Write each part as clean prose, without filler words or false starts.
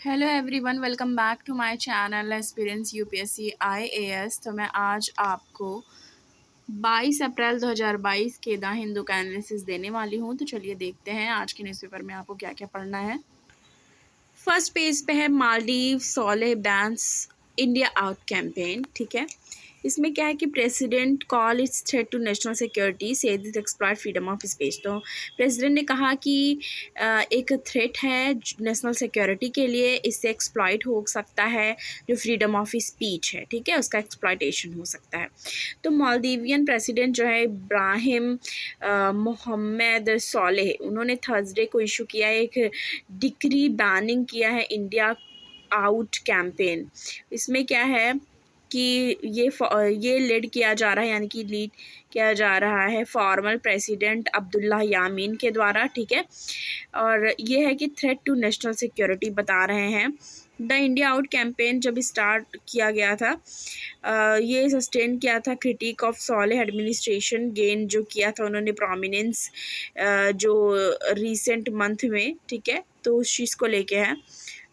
Hello everyone, welcome back to my channel aspirants UPSC IAS. तो मैं आज आपको 22 अप्रैल 2022 के द हिंदू का एनालिसिस देने वाली हूँ। तो चलिए देखते हैं आज के न्यूज़पेपर में आपको क्या क्या पढ़ना है। फर्स्ट पेज पे है मालदीव सोले बैंस इंडिया आउट कैंपेन। ठीक है, इसमें क्या है कि president call its threat to national security से this exploit freedom of speech. तो प्रेसिडेंट ने कहा कि एक थ्रेट है नेशनल सिक्योरिटी के लिए, इससे एक्सप्लॉइट हो सकता है जो फ्रीडम ऑफ स्पीच है। ठीक है, उसका एक्सप्लॉइटेशन हो सकता है। तो मालदीवियन प्रेसिडेंट जो है इब्राहिम मोहम्मद सोलेह, उन्होंने थर्सडे को इशू किया एक डिक्री बैनिंग किया है इंडिया आउट कैंपेन। इसमें क्या है कि ये लीड किया जा रहा है, यानी कि लीड किया जा रहा है फॉर्मल प्रेसिडेंट अब्दुल्ला यामीन के द्वारा। ठीक है, और ये है कि थ्रेट टू नेशनल सिक्योरिटी बता रहे हैं। द इंडिया आउट कैंपेन जब स्टार्ट किया गया था, ये सस्टेन किया था critic of Solih administration gain जो किया था उन्होंने प्रोमिनेंस जो रिसेंट मंथ में। ठीक है, तो उस चीज़ को लेके है।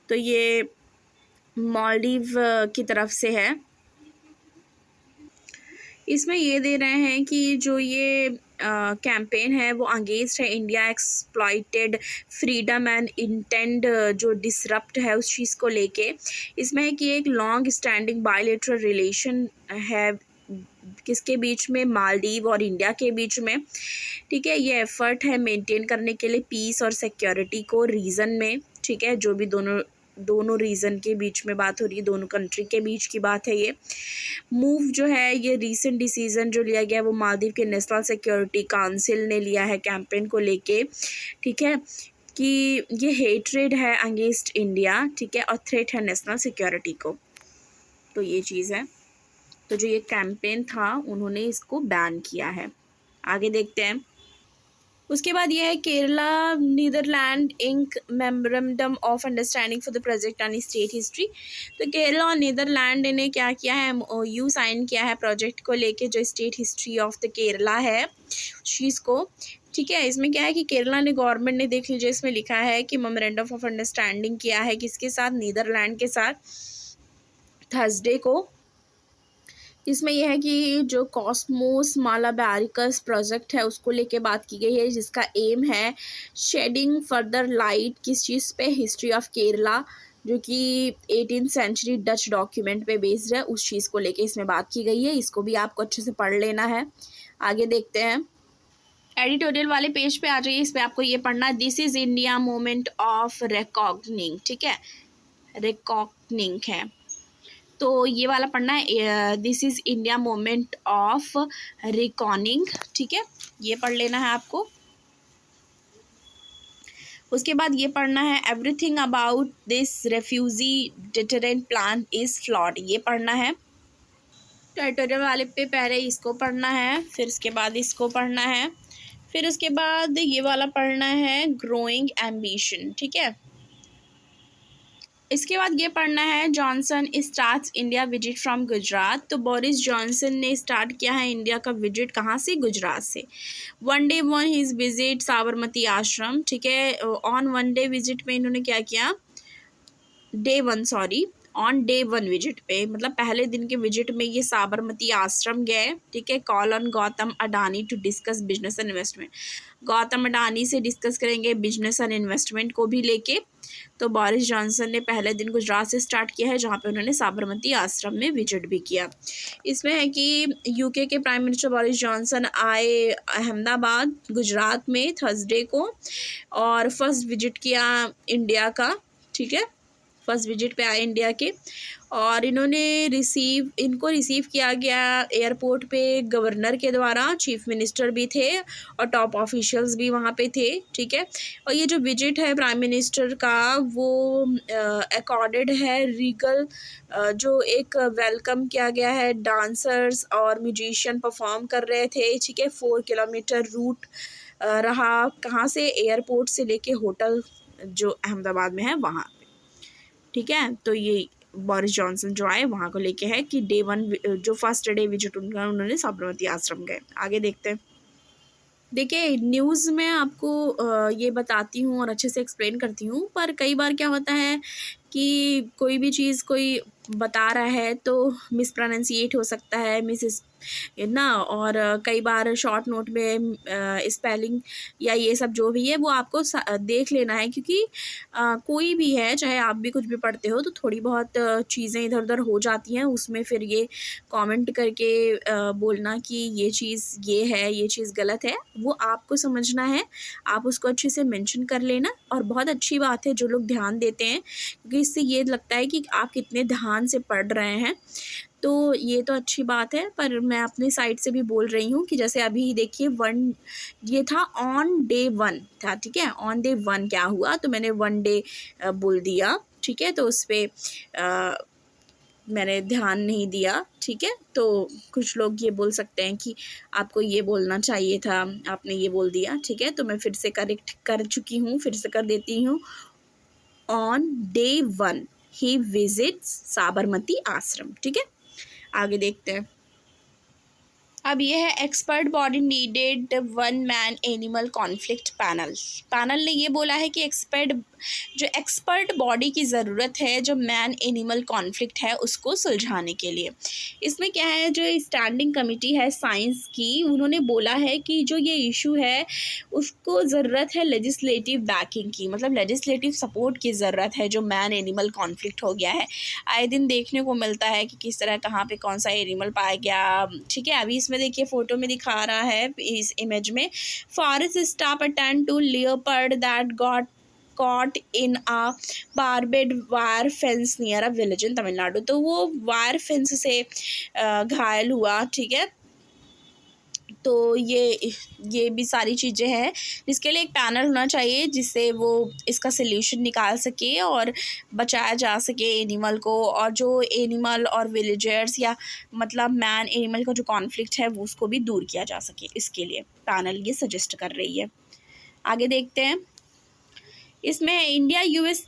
तो ये मालदीव की तरफ से है। इसमें ये दे रहे हैं कि जो ये कैंपेन है वो अगेंस्ट है India exploited freedom and intend जो डिसरप्ट है उस चीज़ को लेके। इसमें है कि एक लॉन्ग स्टैंडिंग बायलैटरल रिलेशन है किसके बीच में, मालदीव और इंडिया के बीच में। ठीक है, ये एफर्ट है मेंटेन करने के लिए पीस और सिक्योरिटी को रीजन में। ठीक है, जो भी दोनों रीजन के बीच में बात हो रही है, दोनों कंट्री के बीच की बात है। ये मूव जो है, ये रीसेंट डिसीजन जो लिया गया वो मालदीव के नेशनल सिक्योरिटी काउंसिल ने लिया है कैंपेन को लेके। ठीक है, कि ये हेट्रेड है अगेंस्ट इंडिया। ठीक है, और थ्रेट है नेशनल सिक्योरिटी को। तो ये चीज़ है। तो जो ये कैंपेन था उन्होंने इसको बैन किया है। आगे देखते हैं। उसके बाद ये है केरला नीदरलैंड इंक memorandum of understanding for the project and state history. तो केरला और नीदरलैंड ने क्या किया है, MOU साइन किया है प्रोजेक्ट को लेके जो state history of the Kerala है चीज़ को। ठीक है, इसमें क्या है कि केरला ने गवर्नमेंट ने, देख लीजिए इसमें लिखा है कि मेमोरेंडम ऑफ अंडरस्टैंडिंग किया है किसके साथ, नीदरलैंड के साथ, थर्सडे को। इसमें यह है कि जो कॉस्मोस मालाबारिकस प्रोजेक्ट है उसको लेके बात की गई है, जिसका एम है शेडिंग फर्दर लाइट किस चीज़ पे, हिस्ट्री ऑफ केरला, जो कि 18th सेंचुरी डच डॉक्यूमेंट पे बेस्ड है, उस चीज़ को लेके इसमें बात की गई है। इसको भी आपको अच्छे से पढ़ लेना है। आगे देखते हैं। एडिटोरियल वाले पेज पे आ जाइए, इस पर आपको ये पढ़ना है, this is India moment of reckoning. ठीक है, रिकॉग्निंग है, तो ये वाला पढ़ना है, this is India moment of reckoning. ठीक है, ये पढ़ लेना है आपको। उसके बाद ये पढ़ना है, everything about this refugee deterrent plan is flawed. ये पढ़ना है। ट्यूटोरियल वाले पे पहले इसको पढ़ना है, फिर इसके बाद इसको पढ़ना है, फिर उसके बाद ये वाला पढ़ना है, ग्रोइंग एम्बिशन। ठीक है, इसके बाद ये पढ़ना है, Johnson starts India visit from Gujarat. तो बोरिस जॉनसन ने स्टार्ट किया है इंडिया का विजिट, कहाँ से, गुजरात से। One day one his visit Sabarmati आश्रम। ठीक है, ऑन वन डे विजिट में इन्होंने क्या किया, ऑन डे वन विजिट पे, मतलब पहले दिन के विजिट में ये साबरमती आश्रम गए। ठीक है, call on Gautam Adani to discuss business and investment. Gautam Adani से डिस्कस करेंगे बिजनेस एंड इन्वेस्टमेंट को भी लेके। तो बोरिस जॉनसन ने पहले दिन गुजरात से स्टार्ट किया है, जहाँ पे उन्होंने साबरमती आश्रम में विजिट भी किया। इसमें है कि यूके के प्राइम मिनिस्टर बोरिस जॉनसन आए अहमदाबाद गुजरात में थर्सडे को, और फर्स्ट विजिट किया इंडिया का। ठीक है, फर्स्ट विजिट पे आए इंडिया के, और इनको रिसीव किया गया एयरपोर्ट पे गवर्नर के द्वारा, चीफ मिनिस्टर भी थे और टॉप ऑफिशियल्स भी वहाँ पे थे। ठीक है, और ये जो विजिट है प्राइम मिनिस्टर का वो अकॉर्डेड है रीगल, जो एक वेलकम किया गया है, डांसर्स और म्यूजिशियन परफॉर्म कर रहे थे। ठीक है, 4 किलोमीटर रूट रहा, कहाँ से, एयरपोर्ट से लेके होटल जो अहमदाबाद में है वहाँ। ठीक है, तो ये बोरिस जॉनसन जो आए वहाँ को लेके है कि डे वन जो फर्स्ट डे विजिट उनका, उन्होंने साबरमती आश्रम गए। आगे देखते हैं। देखिए, न्यूज़ में आपको ये बताती हूँ और अच्छे से एक्सप्लेन करती हूँ, पर कई बार क्या होता है कि कोई भी चीज़ कोई बता रहा है तो मिसप्रोनाउंसिएट हो सकता है, मिस ना, और कई बार शॉर्ट नोट में स्पेलिंग या ये सब जो भी है वो आपको देख लेना है, क्योंकि कोई भी है, चाहे आप भी कुछ भी पढ़ते हो तो थोड़ी बहुत चीज़ें इधर उधर हो जाती हैं, उसमें फिर ये कमेंट करके बोलना कि ये चीज़ ये है, ये चीज़ गलत है, वो आपको समझना है, आप उसको अच्छे से मेंशन कर लेना। और बहुत अच्छी बात है जो लोग ध्यान देते हैं, क्योंकि इससे ये लगता है कि आप कितने ध्यान से पढ़ रहे हैं, तो ये तो अच्छी बात है। पर मैं अपनी साइड से भी बोल रही हूँ कि जैसे अभी देखिए ये था ऑन डे 1 था, ठीक है, ऑन डे 1 क्या हुआ, तो मैंने 1 डे बोल दिया, ठीक है, तो उस पर मैंने ध्यान नहीं दिया, ठीक है। तो कुछ लोग ये बोल सकते हैं कि आपको ये बोलना चाहिए था, आपने ये बोल दिया, ठीक है, तो मैं फिर से करेक्ट कर चुकी हूँ, फिर से कर देती हूँ। On day 1 he visits Sabarmati आश्रम, ठीक है। आगे देखते हैं। अब ये है expert body needed 1 man animal conflict panel ने ये बोला है कि एक्सपर्ट बॉडी की ज़रूरत है जो मैन एनिमल कॉन्फ्लिक्ट है उसको सुलझाने के लिए। इसमें क्या है, जो स्टैंडिंग कमेटी है साइंस की, उन्होंने बोला है कि जो ये इशू है उसको ज़रूरत है लेजिस्लेटिव बैकिंग की, मतलब लेजिस्लेटिव सपोर्ट की ज़रूरत है। जो मैन एनिमल कॉन्फ्लिक्ट हो गया है, आए दिन देखने को मिलता है कि किस तरह कहाँ पे कौन सा एनिमल पाया गया, ठीक है। अभी इसमें देखिए फ़ोटो में दिखा रहा है इस इमेज में, forest staff attend to leopard that got caught in a barbed wire fence near a village in Tamil Nadu. तो वो वायर फेंस से घायल हुआ, ठीक है। तो ये भी सारी चीज़ें हैं जिसके लिए एक पैनल होना चाहिए, जिससे वो इसका सल्यूशन निकाल सके और बचाया जा सके एनिमल को, और जो एनिमल और विलेजर्स या मतलब मैन एनिमल का जो कॉन्फ्लिक्ट है वो उसको भी दूर किया जा सके। इसके लिए पैनल ये सजेस्ट कर रही है। आगे देखते हैं। इसमें India US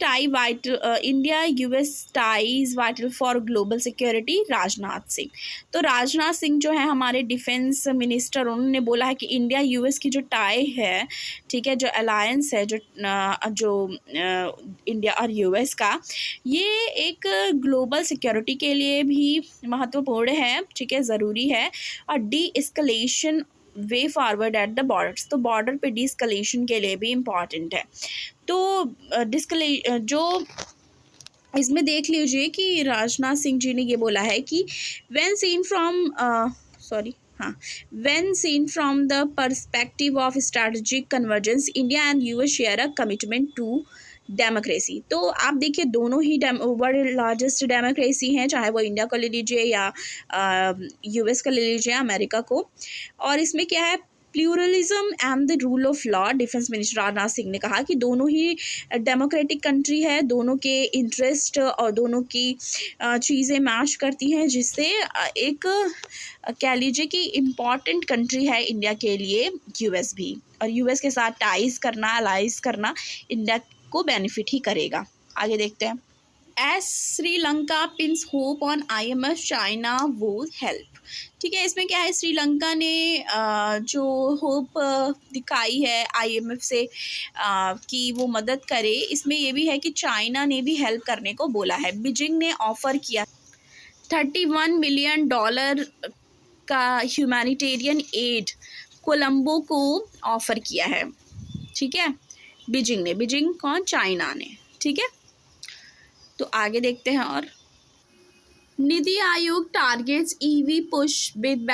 ties vital for global security, Rajnath Singh. तो राजनाथ सिंह जो है हमारे डिफेंस मिनिस्टर, उन्होंने बोला है कि इंडिया यूएस की जो टाई है, ठीक है, जो अलायंस है, जो इंडिया और यूएस का, ये एक ग्लोबल सिक्योरिटी के लिए भी महत्वपूर्ण है, ठीक है, ज़रूरी है, और D escalation way forward at the borders. तो बॉर्डर पे डी एस्केलेशन के लिए भी इम्पॉर्टेंट है। तो जो इसमें देख लीजिए कि राजनाथ सिंह जी ने ये बोला है कि when seen from the perspective of strategic convergence, India and US share a commitment to democracy. तो आप देखिए दोनों ही वर्ल्ड लार्जेस्ट डेमोक्रेसी हैं, चाहे वो इंडिया को ले लीजिए या यूएस को ले लीजिए, अमेरिका को। और इसमें क्या है, pluralism and the rule of law. Defence minister Rajnath Singh ने कहा कि दोनों ही डेमोक्रेटिक कंट्री है, दोनों के इंटरेस्ट और दोनों की चीज़ें मैच करती हैं, जिससे एक कह लीजिए कि इम्पॉर्टेंट कंट्री है इंडिया के लिए यूएस भी, और यूएस के साथ टाइज करना, अलाइज करना इंडिया को बेनिफिट ही करेगा। आगे देखते हैं। S Sri Lanka pins hope on IMF China वो हेल्प, ठीक है। इसमें क्या है, श्रीलंका ने जो होप दिखाई है IMF से कि वो मदद करे, इसमें ये भी है कि चाइना ने भी हेल्प करने को बोला है। बीजिंग ने ऑफ़र किया $31 मिलियन का ह्यूमैनिटेरियन एड कोलंबो को ऑफ़र किया है, ठीक है। बीजिंग कौन, चाइना ने, ठीक है। तो आगे देखते हैं। और NITI Aayog targets EV push with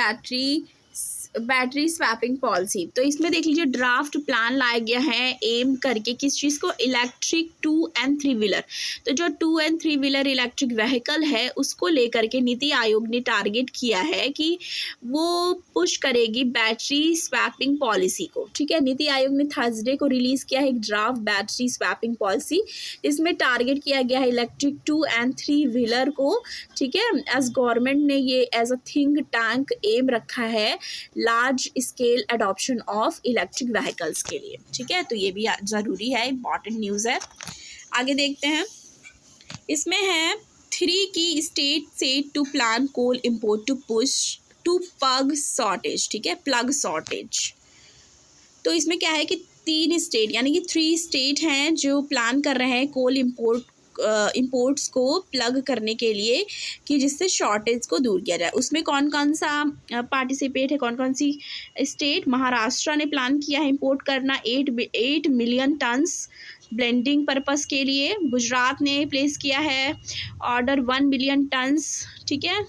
battery swapping policy. तो इसमें देख लीजिए ड्राफ्ट प्लान लाया गया है एम करके किस चीज़ को, इलेक्ट्रिक 2 and 3 व्हीलर। तो जो 2 and 3 व्हीलर इलेक्ट्रिक व्हीकल है उसको लेकर के नीति आयोग ने टारगेट किया है कि वो पुश करेगी बैटरी स्वैपिंग पॉलिसी को, ठीक है। नीति आयोग ने थर्सडे को रिलीज़ किया है एक ड्राफ्ट बैटरी स्वैपिंग पॉलिसी। इसमें टारगेट किया गया है इलेक्ट्रिक 2 and 3 व्हीलर को, ठीक है। एज गवर्नमेंट ने ये as a think tank aim रखा है large scale adoption of electric vehicles के लिए, ठीक है। तो ये भी ज़रूरी है, इम्पॉर्टेंट न्यूज़ है। आगे देखते हैं। इसमें है 3 की स्टेट से to plan coal import to push to plug shortage, ठीक है, प्लग शॉर्टेज। तो इसमें क्या है कि 3 स्टेट यानी कि 3 स्टेट हैं जो प्लान कर रहे हैं कोल इम्पोर्ट इंपोर्ट्स को प्लग करने के लिए कि जिससे शॉर्टेज को दूर किया जाए। उसमें कौन कौन सा पार्टिसिपेट है, कौन कौन सी स्टेट? महाराष्ट्र ने प्लान किया है इंपोर्ट करना 8 मिलियन टन्स ब्लेंडिंग पर्पस के लिए। गुजरात ने प्लेस किया है ऑर्डर 1 मिलियन टन्स, ठीक है।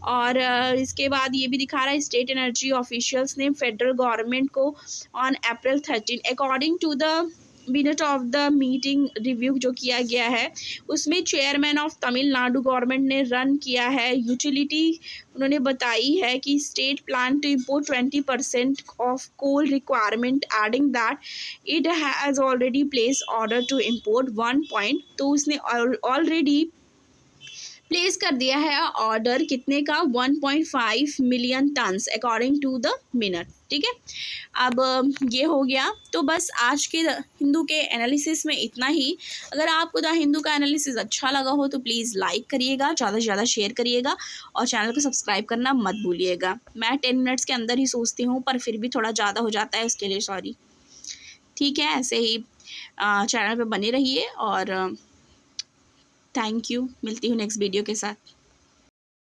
और इसके बाद ये भी दिखा रहा है स्टेट एनर्जी ऑफिशियल्स ने फेडरल गवर्नमेंट को on April 13 according to the minute of the meeting review जो किया गया है उसमें चेयरमैन ऑफ तमिलनाडु गवर्नमेंट ने रन किया है यूटिलिटी। उन्होंने बताई है कि state plan to import 20% of coal requirement adding that it has already place order to import 1 तो उसने ऑलरेडी प्लेस कर दिया है ऑर्डर कितने का 1.5 million tons according to the minute, ठीक है। अब ये हो गया। तो बस आज के हिंदू के एनालिसिस में इतना ही। अगर आपको द हिंदू का एनालिसिस अच्छा लगा हो तो प्लीज़ लाइक करिएगा, ज़्यादा से ज़्यादा शेयर करिएगा और चैनल को सब्सक्राइब करना मत भूलिएगा। मैं 10 मिनट्स के अंदर ही सोचती हूँ पर फिर भी थोड़ा ज़्यादा हो जाता है, उसके लिए सॉरी, ठीक है। ऐसे ही चैनल पे बने रहिए और थैंक यू। मिलती हूँ नेक्स्ट वीडियो के साथ।